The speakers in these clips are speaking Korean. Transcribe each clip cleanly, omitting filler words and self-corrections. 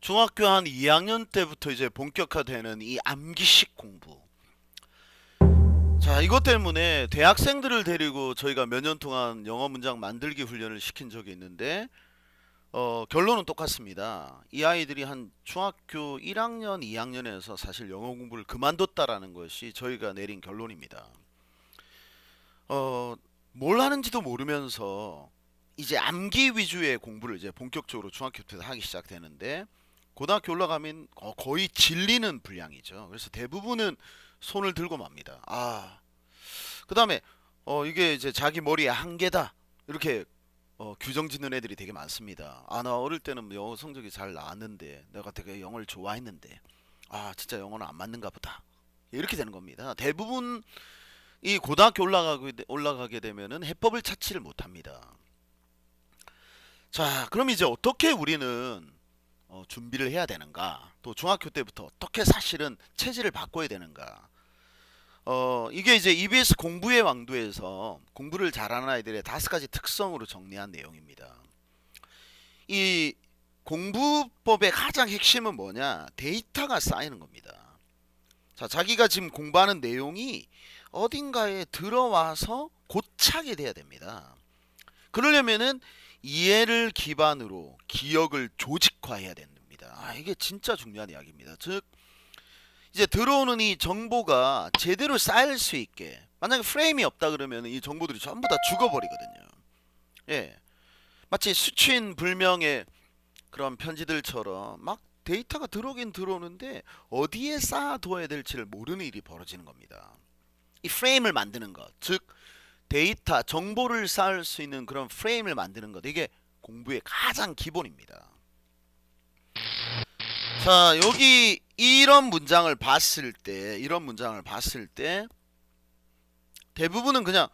중학교 한 2학년 때부터 이제 본격화되는 이 암기식 공부. 자, 이것 때문에 대학생들을 데리고 저희가 몇 년 동안 영어 문장 만들기 훈련을 시킨 적이 있는데, 결론은 똑같습니다. 이 아이들이 한 중학교 1학년, 2학년에서 사실 영어 공부를 그만뒀다라는 것이 저희가 내린 결론입니다. 어, 뭘 하는지도 모르면서 이제 암기 위주의 공부를 이제 본격적으로 중학교 때 하기 시작되는데, 고등학교 올라가면 거의 질리는 분량이죠. 그래서 대부분은 손을 들고 맙니다. 그 다음에 이게 이제 자기 머리에 한계다 이렇게 규정 짓는 애들이 되게 많습니다. 나 어릴 때는 영어 성적이 잘 나왔는데 내가 되게 영어를 좋아했는데 진짜 영어는 안 맞는가 보다 이렇게 되는 겁니다. 대부분 이 고등학교 올라가게 되면은 해법을 찾지를 못합니다. 자, 그럼 이제 어떻게 우리는 준비를 해야 되는가? 또 중학교 때부터 어떻게 사실은 체질을 바꿔야 되는가? 이게 이제 EBS 공부의 왕도에서 공부를 잘하는 아이들의 5가지 특성으로 정리한 내용입니다. 이 공부법의 가장 핵심은 뭐냐? 데이터가 쌓이는 겁니다. 자, 자기가 지금 공부하는 내용이 어딘가에 들어와서 고착이 돼야 됩니다. 그러려면은 이해를 기반으로 기억을 조직화해야 됩니다. 이게 진짜 중요한 이야기입니다. 즉 이제 들어오는 이 정보가 제대로 쌓일 수 있게, 만약에 프레임이 없다 그러면 이 정보들이 전부 다 죽어버리거든요. 예, 마치 수취인 불명의 그런 편지들처럼 막 데이터가 들어오긴 들어오는데 어디에 쌓아둬야 될지를 모르는 일이 벌어지는 겁니다. 이 프레임을 만드는 것, 즉 데이터, 정보를 쌓을 수 있는 그런 프레임을 만드는 것, 이게 공부의 가장 기본입니다. 자, 여기 이런 문장을 봤을 때 대부분은 그냥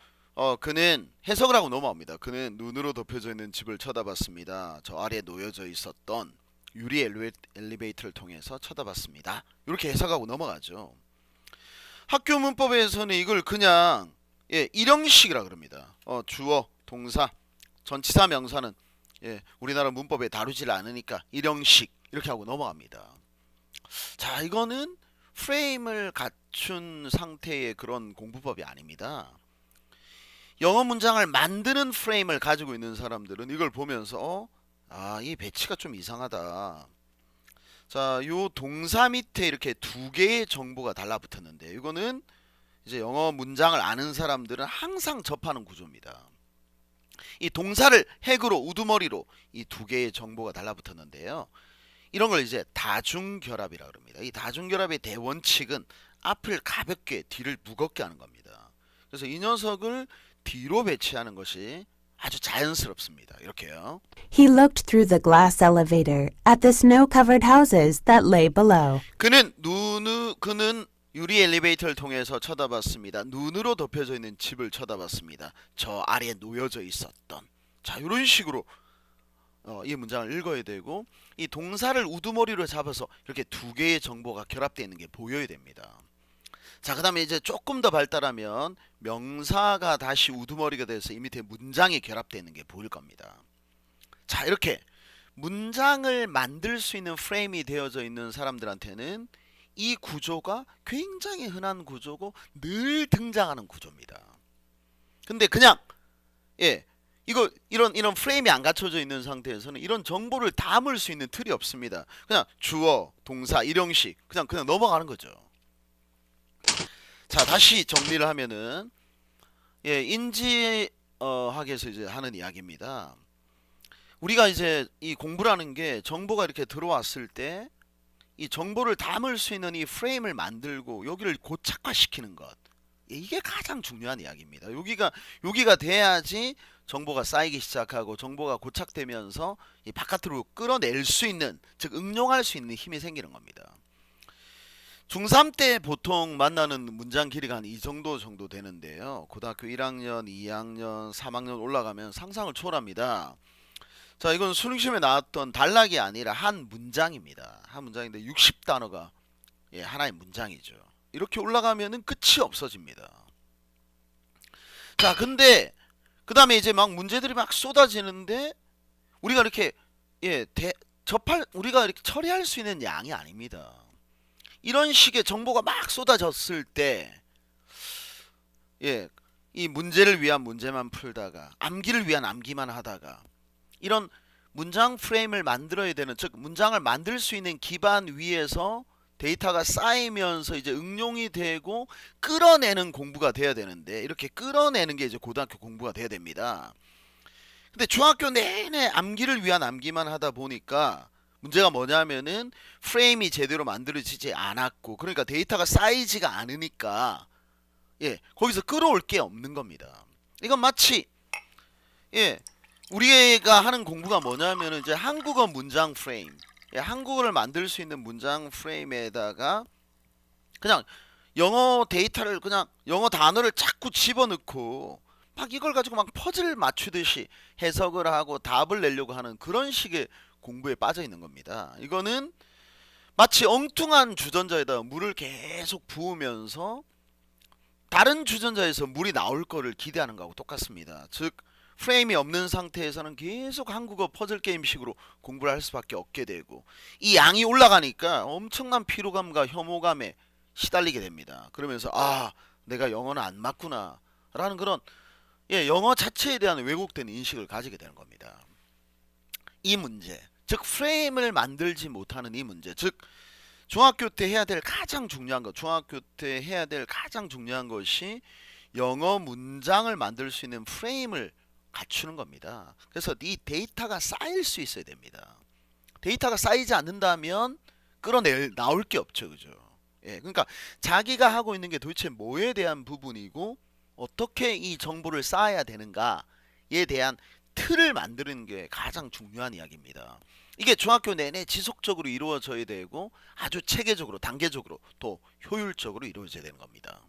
그는 해석을 하고 넘어갑니다. 그는 눈으로 덮여져 있는 집을 쳐다봤습니다. 저 아래에 놓여져 있었던 유리 엘리베이터를 통해서 쳐다봤습니다. 이렇게 해석하고 넘어가죠. 학교 문법에서는 이걸 그냥 일형식이라 그럽니다. 주어, 동사, 전치사, 명사는 우리나라 문법에 다루질 않으니까 일형식 이렇게 하고 넘어갑니다. 자, 이거는 프레임을 갖춘 상태의 그런 공부법이 아닙니다. 영어 문장을 만드는 프레임을 가지고 있는 사람들은 이걸 보면서 이 배치가 좀 이상하다. 자, 요 동사 밑에 이렇게 2개의 정보가 달라붙었는데 이거는 이제 영어 문장을 아는 사람들은 항상 접하는 구조입니다. 이 동사를 핵으로 우두머리로 이 2개의 정보가 달라붙었는데요. 이런 걸 이제 다중결합이라 그럽니다. 이 다중결합의 대원칙은 앞을 가볍게 뒤를 무겁게 하는 겁니다. 그래서 이 녀석을 뒤로 배치하는 것이 아주 자연스럽습니다. 이렇게요. He looked through the glass elevator at the snow-covered houses that lay below. 그는 유리 엘리베이터를 통해서 쳐다봤습니다. 눈으로 덮여져 있는 집을 쳐다봤습니다. 저 아래에 놓여져 있었던. 자, 이런 식으로 이 문장을 읽어야 되고, 이 동사를 우두머리로 잡아서 이렇게 2개의 정보가 결합되어 있는 게 보여야 됩니다. 자, 그 다음에 이제 조금 더 발달하면 명사가 다시 우두머리가 돼서 이 밑에 문장이 결합되어 있는 게 보일 겁니다. 자, 이렇게 문장을 만들 수 있는 프레임이 되어져 있는 사람들한테는 이 구조가 굉장히 흔한 구조고 늘 등장하는 구조입니다. 근데 그냥 이런 프레임이 안 갖춰져 있는 상태에서는 이런 정보를 담을 수 있는 틀이 없습니다. 그냥 주어, 동사, 일형식 그냥 넘어가는 거죠. 자, 다시 정리를 하면은 인지학에서 이제 하는 이야기입니다. 우리가 이제 이 공부라는 게 정보가 이렇게 들어왔을 때 이 정보를 담을 수 있는 이 프레임을 만들고 여기를 고착화시키는 것, 이게 가장 중요한 이야기입니다. 여기가 돼야지 정보가 쌓이기 시작하고 정보가 고착되면서 이 바깥으로 끌어낼 수 있는, 즉 응용할 수 있는 힘이 생기는 겁니다. 중3 때 보통 만나는 문장 길이가 한 이 정도 되는데요. 고등학교 1학년, 2학년, 3학년 올라가면 상상을 초월합니다. 자, 이건 수능시험에 나왔던 단락이 아니라 한 문장입니다. 한 문장인데 60단어가 하나의 문장이죠. 이렇게 올라가면은 끝이 없어집니다. 자, 근데 그 다음에 이제 막 문제들이 막 쏟아지는데 우리가 이렇게 접할 우리가 이렇게 처리할 수 있는 양이 아닙니다. 이런 식의 정보가 막 쏟아졌을 때 이 문제를 위한 문제만 풀다가 암기를 위한 암기만 하다가 이런 문장 프레임을 만들어야 되는, 즉 문장을 만들 수 있는 기반 위에서 데이터가 쌓이면서 이제 응용이 되고 끌어내는 공부가 돼야 되는데, 이렇게 끌어내는 게 이제 고등학교 공부가 돼야 됩니다. 근데 중학교 내내 암기를 위한 암기만 하다 보니까 문제가 뭐냐면은 프레임이 제대로 만들어지지 않았고, 그러니까 데이터가 쌓이지가 않으니까 거기서 끌어올 게 없는 겁니다. 이건 마치 우리가 하는 공부가 뭐냐면은 이제 한국어 문장 프레임, 한국어를 만들 수 있는 문장 프레임에다가 그냥 영어 데이터를, 그냥 영어 단어를 자꾸 집어넣고 막 이걸 가지고 막 퍼즐 맞추듯이 해석을 하고 답을 내려고 하는 그런 식의 공부에 빠져 있는 겁니다. 이거는 마치 엉뚱한 주전자에다 물을 계속 부으면서 다른 주전자에서 물이 나올 거를 기대하는 거하고 똑같습니다. 즉 프레임이 없는 상태에서는 계속 한국어 퍼즐 게임식으로 공부를 할 수밖에 없게 되고, 이 양이 올라가니까 엄청난 피로감과 혐오감에 시달리게 됩니다. 그러면서 내가 영어는 안 맞구나 라는 그런 영어 자체에 대한 왜곡된 인식을 가지게 되는 겁니다. 이 문제, 즉 프레임을 만들지 못하는 이 문제, 즉 중학교 때 해야 될 가장 중요한 것, 것이 영어 문장을 만들 수 있는 프레임을 갖추는 겁니다. 그래서 이 데이터가 쌓일 수 있어야 됩니다. 데이터가 쌓이지 않는다면 나올 게 없죠, 그죠? 그러니까 자기가 하고 있는 게 도대체 뭐에 대한 부분이고 어떻게 이 정보를 쌓아야 되는가에 대한 틀을 만드는 게 가장 중요한 이야기입니다. 이게 중학교 내내 지속적으로 이루어져야 되고 아주 체계적으로, 단계적으로 또 효율적으로 이루어져야 되는 겁니다.